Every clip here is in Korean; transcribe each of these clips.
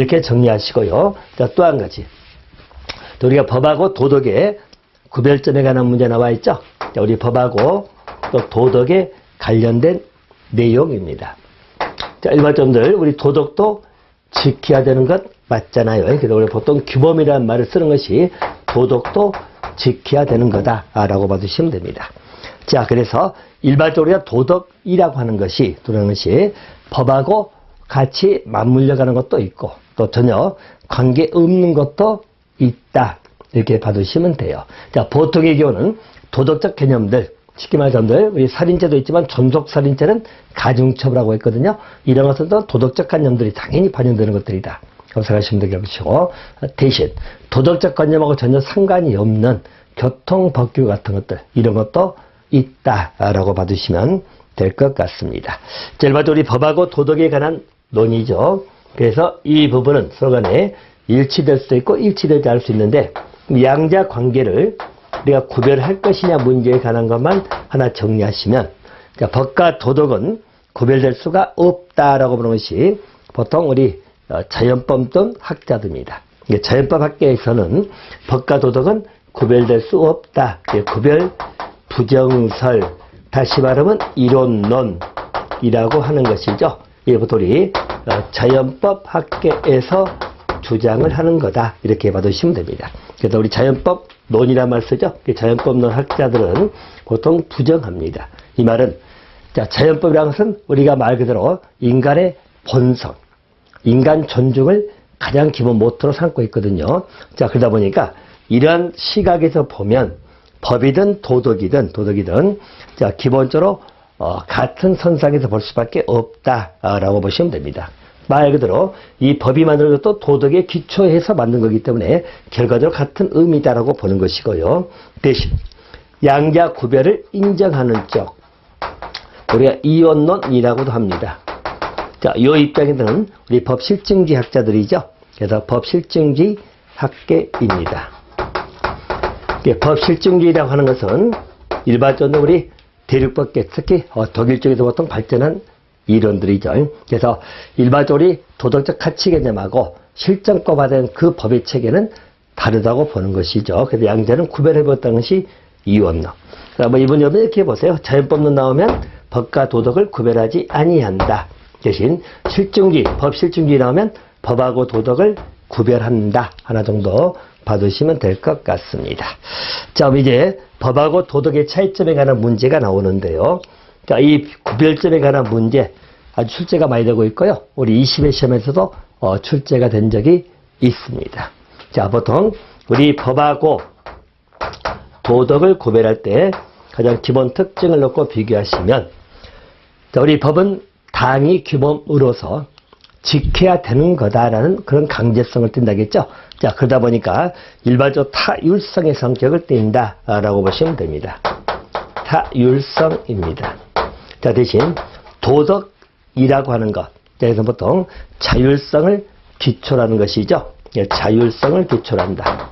이렇게 정리하시고요. 자, 또 한 가지. 우리가 법하고 도덕의 구별점에 관한 문제 나와 있죠. 자, 우리 법하고 또 도덕에 관련된 내용입니다. 자, 일반점들 우리 도덕도 지켜야 되는 것 맞잖아요. 그래서 우리 보통 규범이라는 말을 쓰는 것이 도덕도 지켜야 되는 거다라고 봐주시면 됩니다. 자, 그래서 일반적으로 우리가 도덕이라고 하는 것이 법하고 같이 맞물려 가는 것도 있고 또 전혀 관계 없는 것도 있다. 이렇게 봐두시면 돼요. 자, 보통의 경우는 도덕적 개념들, 쉽게 말하자면 우리 살인죄도 있지만 존속살인죄는 가중처벌하고 했거든요. 이런 것은 또 도덕적 관념들이 당연히 반영되는 것들이다. 그렇게 생각하시면 되겠고, 대신 도덕적 관념하고 전혀 상관이 없는 교통법규 같은 것들, 이런 것도 있다라고 봐두시면 될 것 같습니다. 자, 일반적으로 우리 법하고 도덕에 관한 논의죠. 그래서 이 부분은 서로 간에 일치될 수도 있고 일치되지 않을 수 있는데 양자 관계를 우리가 구별할 것이냐 문제에 관한 것만 하나 정리하시면, 자, 법과 도덕은 구별될 수가 없다라고 보는 것이 보통 우리 자연법 등 학자들입니다. 자연법 학계에서는 법과 도덕은 구별될 수 없다. 구별 부정설, 다시 말하면 이론론이라고 하는 것이죠. 이게 보통 우리 자연법 학계에서 주장을 하는 거다. 이렇게 봐두시면 됩니다. 그래서 우리 자연법 논이란 말 쓰죠. 자연법론 학자들은 보통 부정합니다. 이 말은, 자, 자연법이라는 것은 우리가 말 그대로 인간의 본성, 인간 존중을 가장 기본 모토로 삼고 있거든요. 자, 그러다 보니까 이러한 시각에서 보면 법이든 도덕이든 자, 기본적으로 같은 선상에서 볼 수밖에 없다라고 보시면 됩니다. 말 그대로 이 법이 만들어졌도 도덕에 기초해서 만든 거기 때문에 결과적으로 같은 의미다라고 보는 것이고요. 대신 양자 구별을 인정하는 쪽, 우리가 이원론이라고도 합니다. 자, 이 입장에서는 우리 법실증지 학자들이죠. 그래서 법실증지 학계입니다. 법실증지라고 하는 것은 일반적으로 우리 대륙법계, 특히 독일 쪽에서 보통 발전한 이론들이죠. 그래서 일반적으로 도덕적 가치 개념하고 실정법화된 그 법의 체계는 다르다고 보는 것이죠. 그래서 양자는 구별해봤다는 것이 이원론. 뭐 이번 여러분 이렇게 보세요. 자연법론 나오면 법과 도덕을 구별하지 아니한다. 대신 실증주의, 법실증주의 나오면 법하고 도덕을 구별한다. 하나 정도 봐두시면 될 것 같습니다. 자, 이제 법하고 도덕의 차이점에 관한 문제가 나오는데요. 자, 이 구별점에 관한 문제 아주 출제가 많이 되고 있고요. 우리 20회 시험에서도 출제가 된 적이 있습니다. 자, 보통 우리 법하고 도덕을 구별할 때 가장 기본 특징을 놓고 비교하시면, 자, 우리 법은 당위 규범으로서 지켜야 되는 거다라는 그런 강제성을 띈다겠죠. 자, 그러다 보니까 일반적으로 타율성의 성격을 띈다라고 보시면 됩니다. 타율성입니다. 자, 대신 도덕이라고 하는 것, 그래서 보통 자율성을 기초라는 것이죠. 자율성을 기초로 한다.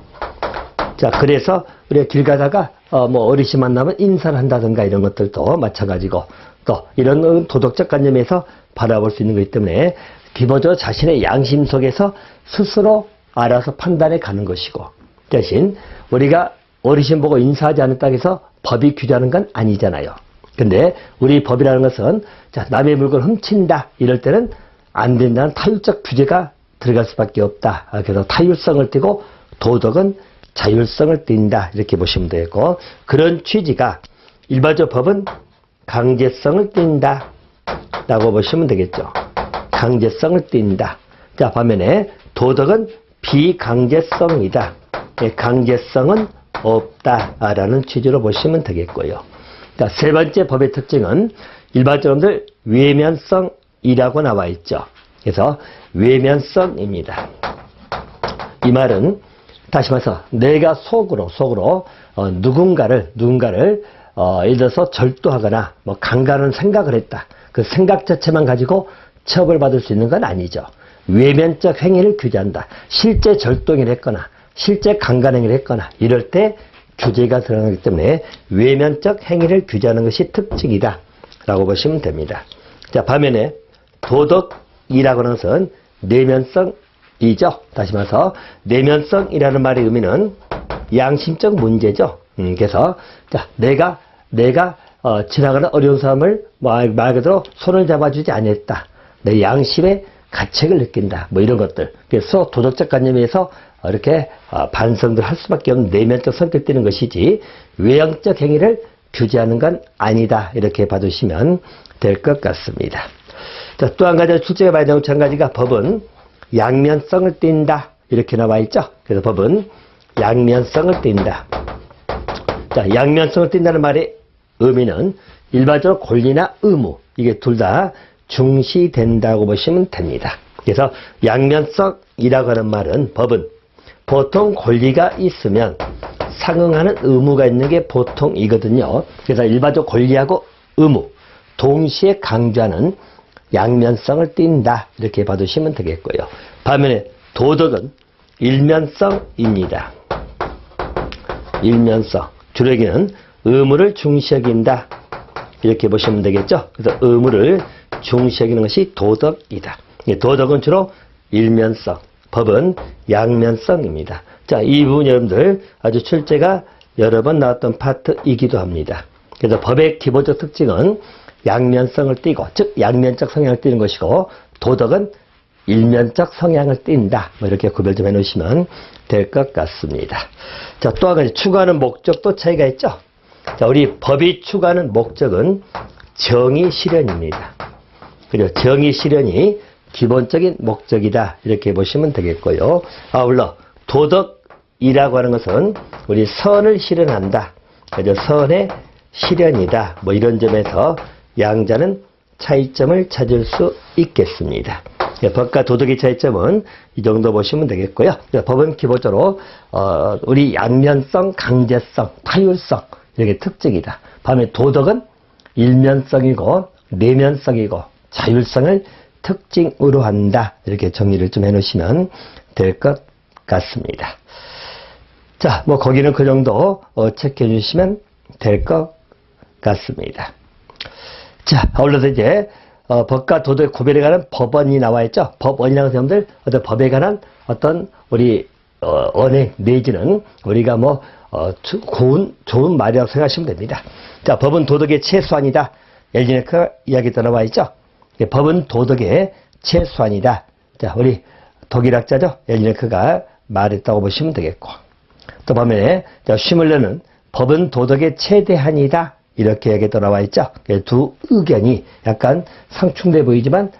자, 그래서 우리가 길 가다가 뭐 어르신 만나면 인사를 한다든가 이런 것들도 마찬가지고, 또 이런 도덕적 관념에서 바라볼 수 있는 거기 때문에 기본적으로 자신의 양심 속에서 스스로 알아서 판단해 가는 것이고, 대신 우리가 어르신 보고 인사하지 않았다고 해서 법이 규제하는 건 아니잖아요. 근데 우리 법이라는 것은, 자, 남의 물건 훔친다 이럴 때는 안 된다는 타율적 규제가 들어갈 수밖에 없다. 그래서 타율성을 띠고 도덕은 자율성을 띈다. 이렇게 보시면 되고, 그런 취지가 일반적 법은 강제성을 띈다 라고 보시면 되겠죠. 강제성을 띈다. 자, 반면에 도덕은 비강제성이다. 강제성은 없다라는 취지로 보시면 되겠고요. 자, 세 번째 법의 특징은 일반적으로 외면성이라고 나와 있죠. 그래서 외면성입니다. 이 말은 다시 말해서 내가 속으로 누군가를 예를 들어서 절도하거나 뭐 강간하는 생각을 했다. 그 생각 자체만 가지고 처벌받을 수 있는 건 아니죠. 외면적 행위를 규제한다. 실제 절도를 했거나 실제 강간행위를 했거나 이럴 때 규제가 들어가기 때문에 외면적 행위를 규제하는 것이 특징이다 라고 보시면 됩니다. 자, 반면에 도덕이라고 하는 것은 내면성 도덕이죠. 다시 말해서 내면성이라는 말의 의미는 양심적 문제죠. 그래서 자, 내가 지나가는 어려운 사람을 말 그대로 손을 잡아주지 않았다. 내 양심의 가책을 느낀다. 뭐 이런 것들. 그래서 도덕적 관념에서 이렇게 반성들 할 수밖에 없는 내면적 성격 띠는 것이지 외형적 행위를 규제하는 건 아니다. 이렇게 봐두시면 될 것 같습니다. 자, 또 한 가지 출제가 많이 나온 한 가지가 법은 양면성을 띈다. 이렇게 나와 있죠. 그래서 법은 양면성을 띈다. 자, 양면성을 띈다는 말의 의미는 일반적으로 권리나 의무, 이게 둘 다 중시된다고 보시면 됩니다. 그래서 양면성이라고 하는 말은 법은 보통 권리가 있으면 상응하는 의무가 있는 게 보통이거든요. 그래서 일반적 권리하고 의무 동시에 강조하는 양면성을 띈다. 이렇게 봐두시면 되겠고요. 반면에 도덕은 일면성입니다. 일면성. 주력에는 의무를 중시 여긴다. 이렇게 보시면 되겠죠. 그래서 의무를 중시 여기는 것이 도덕이다. 도덕은 주로 일면성, 법은 양면성입니다. 자, 이 부분 여러분들 아주 출제가 여러 번 나왔던 파트이기도 합니다. 그래서 법의 기본적 특징은 양면성을 띠고, 즉 양면적 성향을 띠는 것이고, 도덕은 일면적 성향을 띈다. 뭐 이렇게 구별 좀 해놓으시면 될 것 같습니다. 자, 또 한 가지 추구하는 목적도 차이가 있죠. 자, 우리 법이 추구하는 목적은 정의 실현입니다. 그리고 정의 실현이 기본적인 목적이다. 이렇게 보시면 되겠고요. 아울러 도덕이라고 하는 것은 우리 선을 실현한다. 그래서 선의 실현이다. 뭐 이런 점에서 양자는 차이점을 찾을 수 있겠습니다. 법과 도덕의 차이점은 이 정도 보시면 되겠고요. 법은 기본적으로 우리 양면성, 강제성, 타율성 이렇게 특징이다. 반면에 도덕은 일면성이고 내면성이고 자율성을 특징으로 한다. 이렇게 정리를 좀 해놓으시면 될 것 같습니다. 자, 뭐 거기는 그 정도 체크해 주시면 될 것 같습니다. 자, 아울러서 이제 법과 도덕의 구별에 관한 법원이 나와 있죠. 법원이라는 사람들 어떤 법에 관한 어떤 우리 언행 내지는 우리가 뭐 좋은 말이라고 생각하시면 됩니다. 자, 법은 도덕의 최소한이다. 엘지네크 이야기 떠나와 있죠. 법은 도덕의 최소한이다. 자, 우리 독일학자죠. 엘지네크가 말했다고 보시면 되겠고, 또 반면에 슈밀러는 법은 도덕의 최대한이다. 이렇게 얘기 떠나와 있죠. 두 의견이 약간 상충돼 보이지만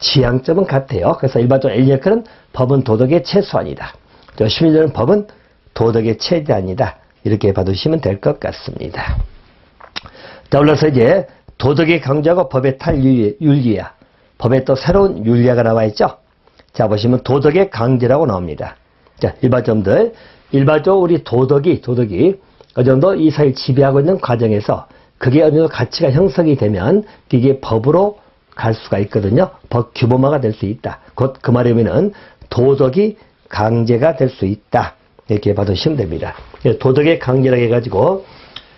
지향점은 같아요. 그래서 일반적으로 엘리네크는 법은 도덕의 최소한이다. 슈밀러는 법은 도덕의 최대한이다. 이렇게 봐두시면 될 것 같습니다. 자, 올라서 이제 도덕의 강조하고 법의 탈윤리야. 법에 또 새로운 윤리가 나와 있죠. 자, 보시면 도덕의 강제라고 나옵니다. 자, 일반적으로 우리 도덕이 어느 정도 이 사회를 지배하고 있는 과정에서 그게 어느 정도 가치가 형성이 되면 이게 법으로 갈 수가 있거든요. 법 규범화가 될 수 있다. 곧 그 말의 의미는 도덕이 강제가 될 수 있다. 이렇게 봐두시면 됩니다. 도덕의 강제라고 해가지고,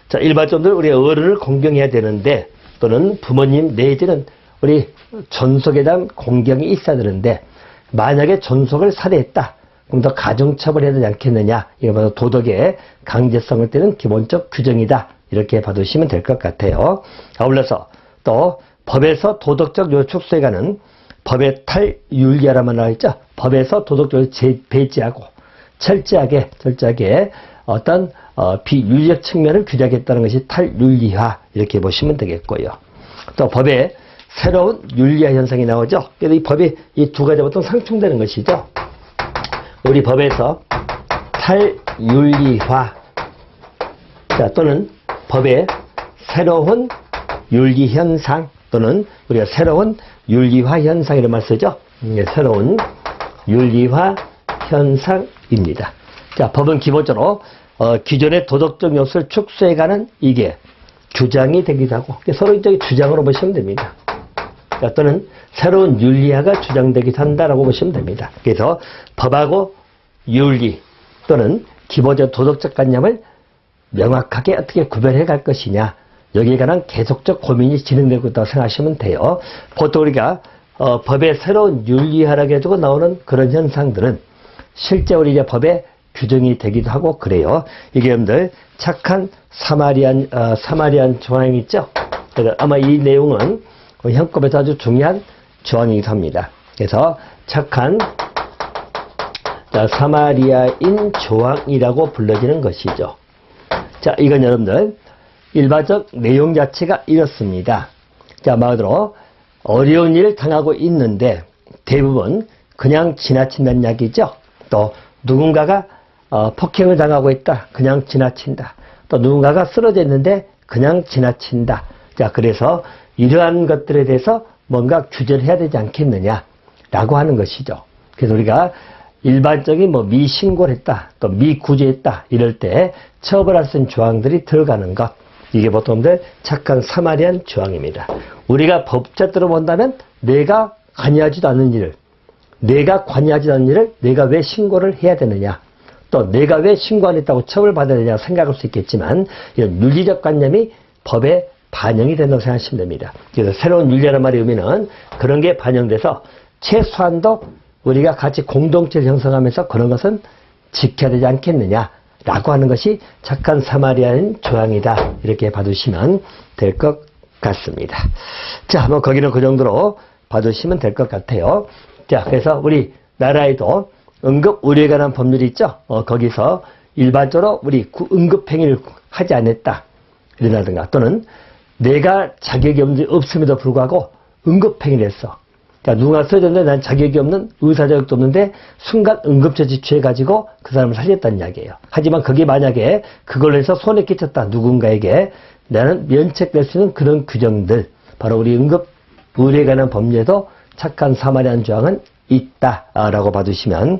자, 일반적으로 우리 어른을 공경해야 되는데, 또는 부모님 내지는 우리 존속에 대한 공경이 있어야 되는데, 만약에 존속을 살해했다. 그럼 더 가중처벌해야 되지 않겠느냐. 이거 바로 도덕의 강제성을 띠는 기본적 규정이다. 이렇게 봐두시면 될 것 같아요. 아울러서 또 법에서 도덕적 요축소에 가는 법의 탈윤리라만 나와 있죠. 법에서 도덕적을 배제하고 철저하게 어떤 비윤리적 측면을 규정하겠다는 것이 탈윤리화. 이렇게 보시면 되겠고요. 또 법에 새로운 윤리화 현상이 나오죠. 그래서 이 법이 이 두 가지 보통 상충되는 것이죠. 우리 법에서 탈윤리화, 자, 또는 법의 새로운 윤리 현상, 또는 우리가 새로운 윤리화 현상 이런 말 쓰죠. 새로운 윤리화 현상입니다. 자, 법은 기본적으로 기존의 도덕적 요소를 축소해가는 이게 주장이 되기도 하고, 서로적인 주장으로 보시면 됩니다. 자, 또는 새로운 윤리화가 주장되기도 한다라고 보시면 됩니다. 그래서 법하고 윤리 또는 기본적 도덕적 관념을 명확하게 어떻게 구별해 갈 것이냐, 여기에 관한 계속적 고민이 진행되고 있다고 생각하시면 돼요. 보통 우리가 법의 새로운 윤리하라 해가지고 나오는 그런 현상들은 실제 우리 이제 법에 규정이 되기도 하고 그래요. 이게 여러분들 착한 사마리안 조항 있죠? 그래서 아마 이 내용은 형법에서 아주 중요한 조항이기도 합니다. 그래서 착한 사마리아인 조항이라고 불러지는 것이죠. 자, 이건 여러분들 일반적 내용 자체가 이렇습니다. 자, 말로 어려운 일을 당하고 있는데 대부분 그냥 지나친다는 이야기죠. 또 누군가가 폭행을 당하고 있다. 그냥 지나친다. 또 누군가가 쓰러져 있는데 그냥 지나친다. 자, 그래서 이러한 것들에 대해서 뭔가 규제를 해야 되지 않겠느냐라고 하는 것이죠. 그래서 우리가 일반적인 미신고를 했다, 또 미구제했다 이럴 때 처벌할 수 있는 조항들이 들어가는 것. 이게 보통들 착한 사마리안 조항입니다. 우리가 법자대로 본다면 내가 관여하지도 않는 일을 내가 왜 신고를 해야 되느냐, 또 내가 왜 신고 안 했다고 처벌받아야 되냐 생각할 수 있겠지만 이런 윤리적 관념이 법에 반영이 된다고 생각하시면 됩니다. 그래서 새로운 윤리라는 말의 의미는 그런 게 반영돼서 최소한도 우리가 같이 공동체를 형성하면서 그런 것은 지켜야 되지 않겠느냐라고 하는 것이 착한 사마리아인 조항이다. 이렇게 봐두시면 될 것 같습니다. 자, 거기는 그 정도로 봐두시면 될 것 같아요. 자, 그래서 우리 나라에도 응급 의료에 관한 법률이 있죠. 거기서 일반적으로 우리 응급행위를 하지 않았다. 이라든가 또는 내가 자격이 없음에도 불구하고 응급행위를 했어. 자, 누군가 쓰러졌는데 난 자격이 없는 의사 자격도 없는데 순간 응급처치 취해가지고 그 사람을 살렸다는 이야기예요. 하지만 그게 만약에 그걸로 해서 손해 끼쳤다. 누군가에게 나는 면책될 수 있는 그런 규정들. 바로 우리 응급 의료에 관한 법률에도 착한 사마리안 조항은 있다라고 봐두시면